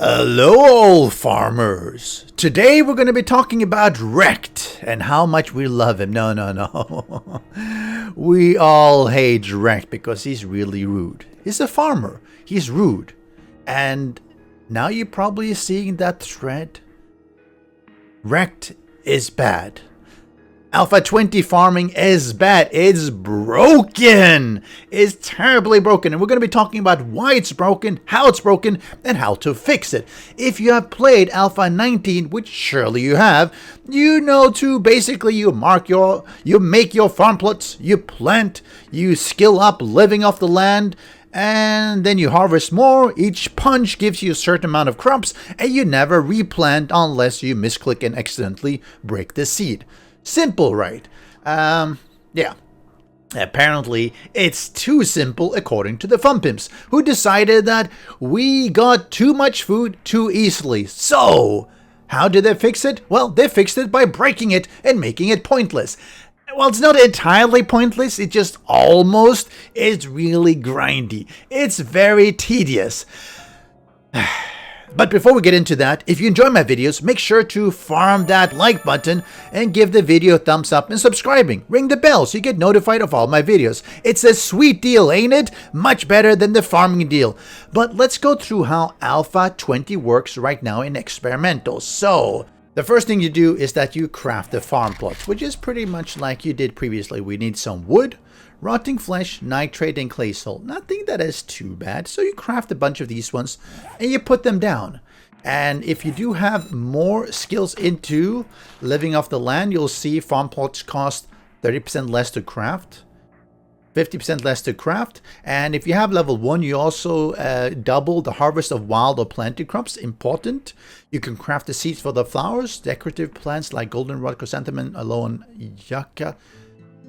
Hello, all farmers. Today we're going to be talking about REKT and how much we love him. No. We all hate REKT because he's really rude. He's a farmer. He's rude. And now you're probably seeing that thread. REKT is bad. Alpha 20 farming is bad. It's broken. It's terribly broken. And we're going to be talking about why it's broken, how it's broken, and how to fix it. If you have played Alpha 19, which surely you have, you know to basically you make your farm plots, you plant, you skill up living off the land, and then you harvest more. Each punch gives you a certain amount of crops, and you never replant unless you misclick and accidentally break the seed. Simple, right? Yeah. Apparently, it's too simple according to the fun pimps, who decided that we got too much food too easily. So, how did they fix it? Well, they fixed it by breaking it and making it pointless. Well, it's not entirely pointless, it just almost is really grindy. It's very tedious. But before we get into that, if you enjoy my videos, make sure to farm that like button and give the video a thumbs up and subscribing. Ring the bell so you get notified of all my videos. It's a sweet deal, ain't it? Much better than the farming deal. But let's go through how Alpha 20 works right now in experimental. So, the first thing you do is that you craft the farm plot, which is pretty much like you did previously. We need some wood, rotting flesh, nitrate, and clay salt. Nothing that is too bad. So you craft a bunch of these ones and you put them down. And if you do have more skills into living off the land, you'll see farm plots cost 30% less to craft, 50% less to craft. And if you have level 1, you also double the harvest of wild or planted crops. Important. You can craft the seeds for the flowers, decorative plants like goldenrod, chrysanthemum, aloe, yucca.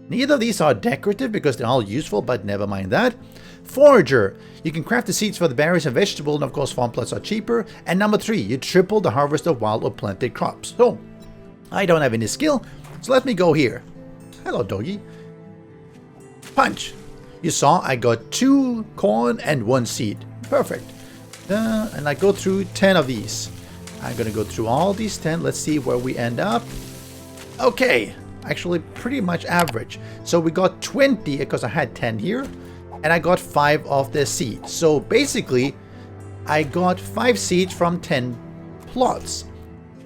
Neither of these are decorative because they're all useful, but never mind that. Forager. You can craft the seeds for the berries and vegetables, and of course farm plots are cheaper. And number 3, you triple the harvest of wild or planted crops. So, I don't have any skill, so let me go here. Hello, doggy. Punch. You saw I got 2 corn and 1 seed. Perfect. And I go through 10 of these. I'm going to go through all these 10. Let's see where we end up. Okay. Actually pretty much average. So we got 20 because I had 10 here, and I got 5 of the seeds. So basically I got 5 seeds from 10 plots.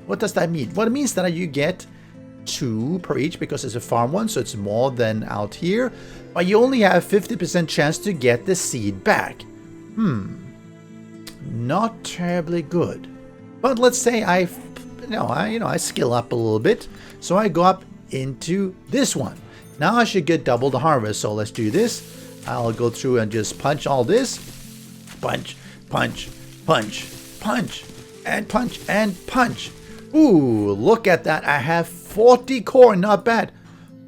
What does that mean? Well, it means that you get 2 per each because it's a farm one, so it's more than out here, but you only have 50% chance to get the seed back. Not terribly good. But let's say I skill up a little bit, so I go up into this one. Now I should get double the harvest, so let's do this. I'll go through and just punch all this. Punch, punch, punch, punch, and punch, and punch. Ooh, look at that. I have 40 corn, not bad.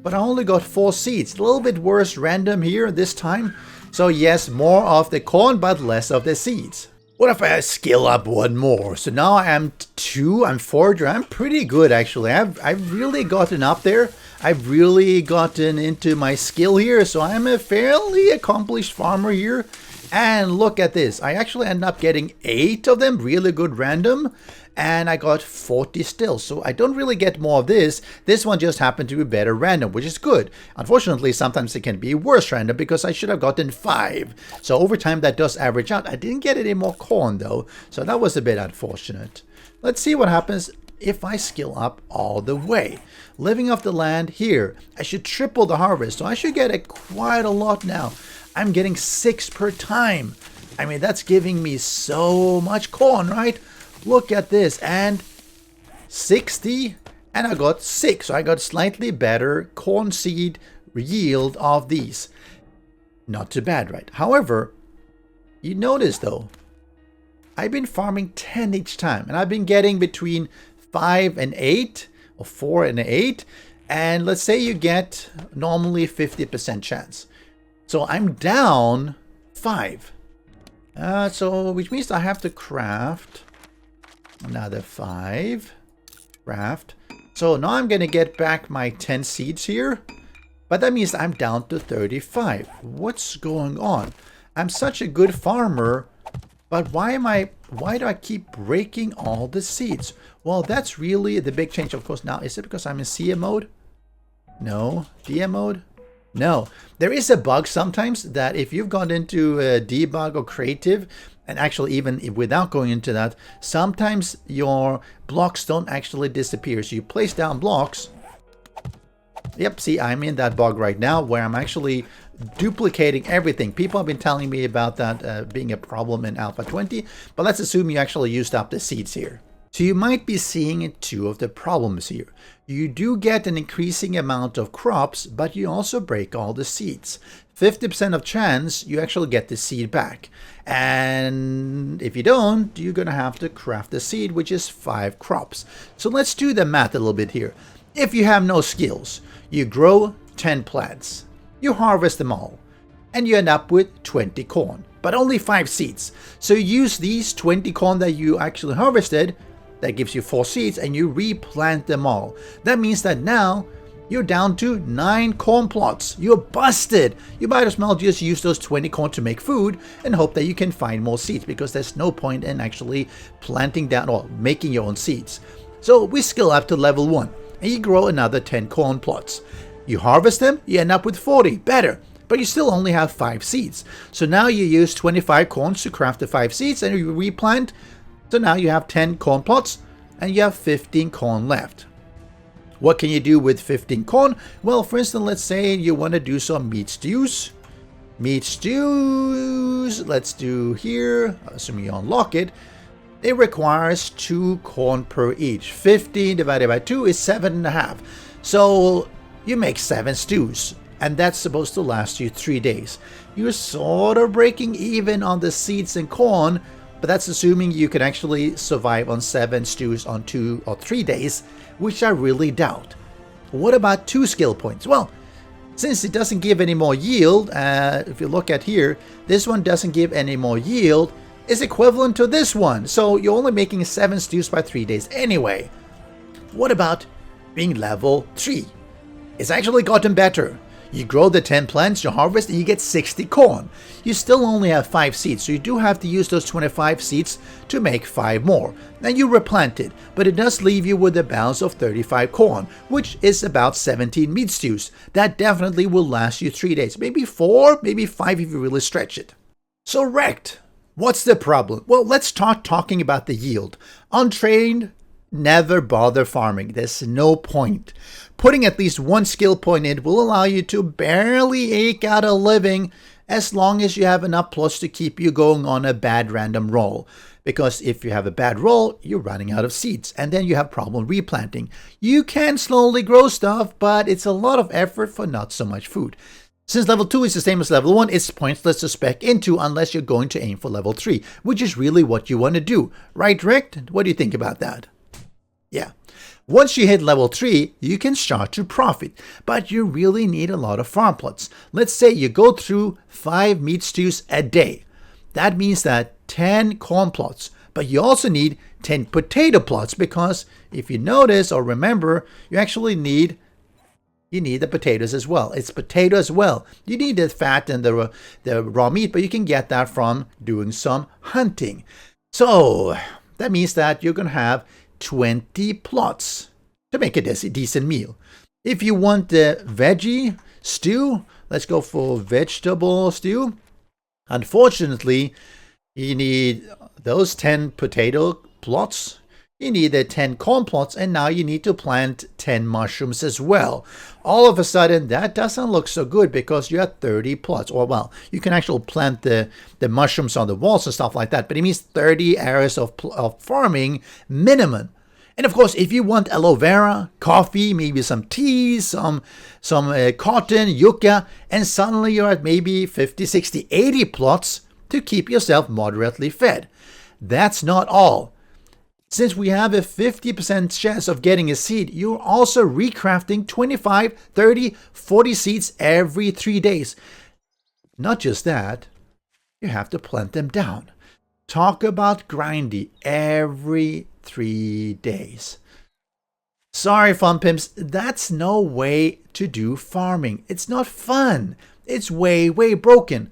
But I only got 4 seeds. A little bit worse random here this time. So yes, more of the corn, but less of the seeds. What if I skill up 1 more? So now I am 2, I'm 4, I'm pretty good actually. I've really gotten up there. I've really gotten into my skill here. So I'm a fairly accomplished farmer here. And look at this. I actually end up getting 8 of them, really good random. And I got 40 still, so I don't really get more of this. This one just happened to be better random, which is good. Unfortunately, sometimes it can be worse random because I should have gotten 5. So over time, that does average out. I didn't get any more corn though, so that was a bit unfortunate. Let's see what happens if I skill up all the way. Living off the land here, I should triple the harvest, so I should get quite a lot now. I'm getting 6 per time. I mean, that's giving me so much corn, right? Look at this, and 60, and I got 6, so I got slightly better corn seed yield of these. Not too bad, right? However, you notice though, I've been farming 10 each time, and I've been getting between 5 and 8, or 4 and 8, and let's say you get normally 50% chance. So I'm down 5. So which means I have to craft another 5. Craft. So now I'm going to get back my 10 seeds here. But that means I'm down to 35. What's going on? I'm such a good farmer, But why do I keep breaking all the seeds? Well, that's really the big change, of course. Now, is it because I'm in CM mode? No. DM mode? No. There is a bug sometimes that if you've gone into debug or creative, and actually even without going into that, sometimes your blocks don't actually disappear. So you place down blocks. Yep, see, I'm in that bug right now where I'm actually duplicating everything. People have been telling me about that being a problem in Alpha 20, but let's assume you actually used up the seeds here. So you might be seeing two of the problems here. You do get an increasing amount of crops, but you also break all the seeds. 50% of chance you actually get the seed back. And if you don't, you're going to have to craft the seed, which is 5 crops. So let's do the math a little bit here. If you have no skills, you grow 10 plants, you harvest them all, and you end up with 20 corn, but only 5 seeds. So you use these 20 corn that you actually harvested, that gives you 4 seeds, and you replant them all. That means that now you're down to 9 corn plots. You're busted. You might as well just use those 20 corn to make food and hope that you can find more seeds, because there's no point in actually planting down or making your own seeds. So we skill up to level 1, and you grow another 10 corn plots. You harvest them, you end up with 40. Better. But you still only have 5 seeds. So now you use 25 corns to craft the 5 seeds, and you replant. So now you have 10 corn plots, and you have 15 corn left. What can you do with 15 corn? Well, for instance, let's say you want to do some meat stews. Meat stews, let's do here, assuming you unlock it. It requires 2 corn per each. 15 divided by 2 is 7.5. So you make 7 stews, and that's supposed to last you 3 days. You're sort of breaking even on the seeds and corn, but that's assuming you can actually survive on 7 stews on 2 or 3 days, which I really doubt. What about 2 skill points? Well, since it doesn't give any more yield, if you look at here, this one doesn't give any more yield, is equivalent to this one. So you're only making 7 stews by 3 days anyway. What about being level 3? It's actually gotten better. You grow the 10 plants, you harvest, and you get 60 corn. You still only have 5 seeds, so you do have to use those 25 seeds to make 5 more. And you replant it, but it does leave you with a balance of 35 corn, which is about 17 meat stews. That definitely will last you 3 days, maybe 4, maybe 5 if you really stretch it. So REKT, what's the problem? Well, let's start talking about the yield. Untrained, never bother farming. There's no point. Putting at least 1 skill point in will allow you to barely eke out a living as long as you have enough plus to keep you going on a bad random roll. Because if you have a bad roll, you're running out of seeds, and then you have problem replanting. You can slowly grow stuff, but it's a lot of effort for not so much food. Since level 2 is the same as level 1, it's pointless to spec into unless you're going to aim for level 3, which is really what you want to do. Right, REKT? What do you think about that? Yeah. Once you hit level 3, you can start to profit, but you really need a lot of farm plots. Let's say you go through 5 meat stews a day. That means that 10 corn plots, but you also need 10 potato plots, because if you notice or remember, you actually need the potatoes as well. It's potato as well. You need the fat and the raw meat, but you can get that from doing some hunting. So that means that you're going to have 20 plots to make a decent meal. If you want the veggie stew, let's go for vegetable stew. Unfortunately, you need those 10 potato plots, you need the 10 corn plots, and now you need to plant 10 mushrooms as well. All of a sudden, that doesn't look so good because you have 30 plots. Or, well, you can actually plant the mushrooms on the walls and stuff like that, but it means 30 areas of farming minimum. And of course, if you want aloe vera, coffee, maybe some tea, some cotton, yucca, and suddenly you're at maybe 50, 60, 80 plots to keep yourself moderately fed. That's not all. Since we have a 50% chance of getting a seed, you're also recrafting 25, 30, 40 seeds every 3 days. Not just that, you have to plant them down. Talk about grindy every 3 days. Sorry, fun pimps, that's no way to do farming. It's not fun. It's way, way broken.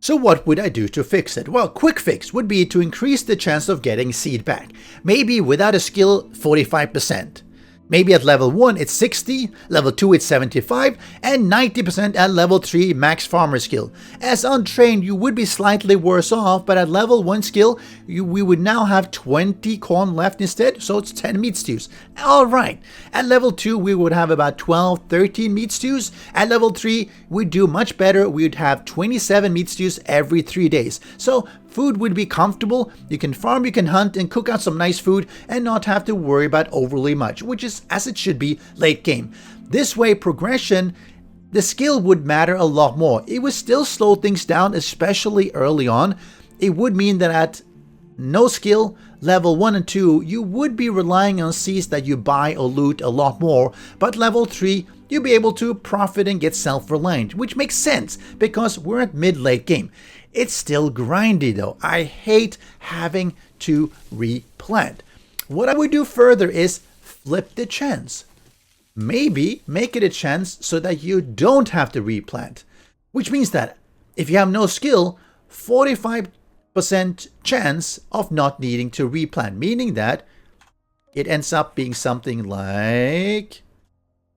So what would I do to fix it? Well, quick fix would be to increase the chance of getting seed back. Maybe without a skill, 45%. Maybe at level 1 it's 60, level 2 it's 75, and 90% at level 3 max farmer skill. As untrained you would be slightly worse off, but at level 1 skill we would now have 20 corn left instead, so it's 10 meat stews. Alright, at level 2 we would have about 12-13 meat stews. At level 3 we'd do much better, we'd have 27 meat stews every 3 days. So food would be comfortable, you can farm, you can hunt, and cook out some nice food and not have to worry about overly much, which is as it should be late game. This way, progression, the skill would matter a lot more. It would still slow things down, especially early on. It would mean that at no skill, level 1 and 2, you would be relying on seeds that you buy or loot a lot more, but level 3, you'll be able to profit and get self-reliant, which makes sense because we're at mid-late game. It's still grindy though. I hate having to replant. What I would do further is flip the chance. Maybe make it a chance so that you don't have to replant, which means that if you have no skill, 45% chance of not needing to replant, meaning that it ends up being something like,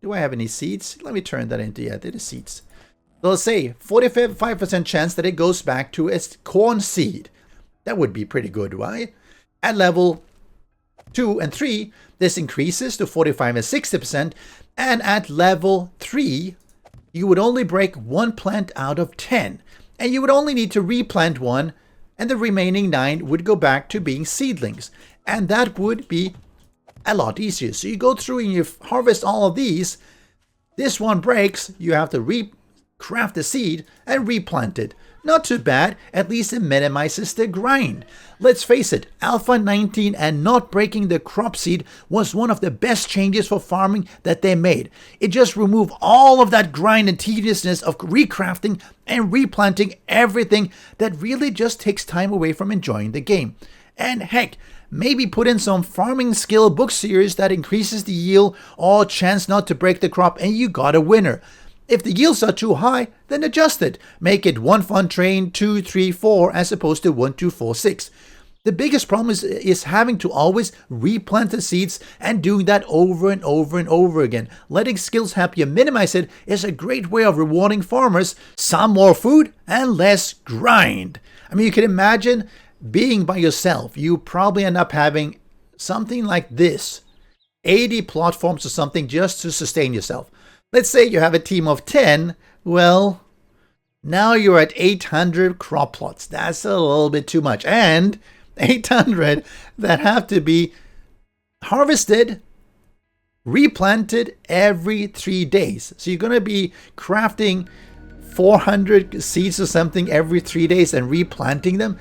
do I have any seeds? Let me turn that into, yeah, there are seeds. So let's say 45% chance that it goes back to its corn seed. That would be pretty good, right? At level 2 and 3, this increases to 45 and 60%. And at level 3, you would only break 1 plant out of 10. And you would only need to replant 1, and the remaining 9 would go back to being seedlings. And that would be a lot easier. So you go through and you harvest all of these. This one breaks, you have to recraft the seed and replant it. Not too bad, at least it minimizes the grind. Let's face it, Alpha 19 and not breaking the crop seed was one of the best changes for farming that they made. It just removed all of that grind and tediousness of recrafting and replanting everything that really just takes time away from enjoying the game. And heck, maybe put in some farming skill book series that increases the yield or chance not to break the crop and you got a winner. If the yields are too high, then adjust it. Make it 1 fun train, 2, 3, 4 as opposed to 1, 2, 4, 6. The biggest problem is having to always replant the seeds and doing that over and over and over again. Letting skills help you minimize it is a great way of rewarding farmers. Some more food and less grind. I mean, you can imagine being by yourself. You probably end up having something like this. 80 plot forms or something just to sustain yourself. Let's say you have a team of 10, well, now you're at 800 crop plots. That's a little bit too much. And 800 that have to be harvested, replanted every 3 days. So you're going to be crafting 400 seeds or something every 3 days and replanting them.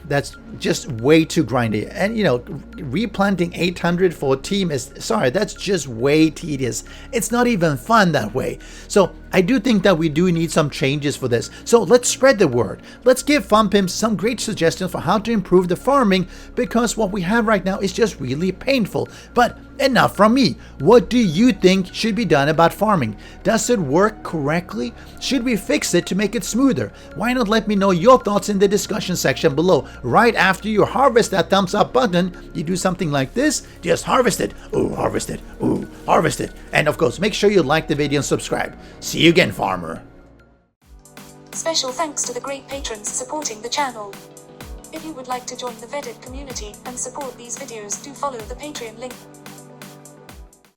That's just way too grindy. And you know, replanting 800 for a team is, sorry, that's just way tedious. It's not even fun that way. So I do think that we do need some changes for this. So let's spread the word. Let's give Farm Pimps some great suggestions for how to improve the farming, because what we have right now is just really painful. But enough from me. What do you think should be done about farming? Does it work correctly? Should we fix it to make it smoother? Why not let me know your thoughts in the discussion section below. Right after you harvest that thumbs up button, you do something like this. Just harvest it. Ooh, harvest it. Ooh, harvest it. And of course, make sure you like the video and subscribe. See you again, farmer. Special thanks to the great patrons supporting the channel. If you would like to join the vetted community and support these videos, do follow the Patreon link.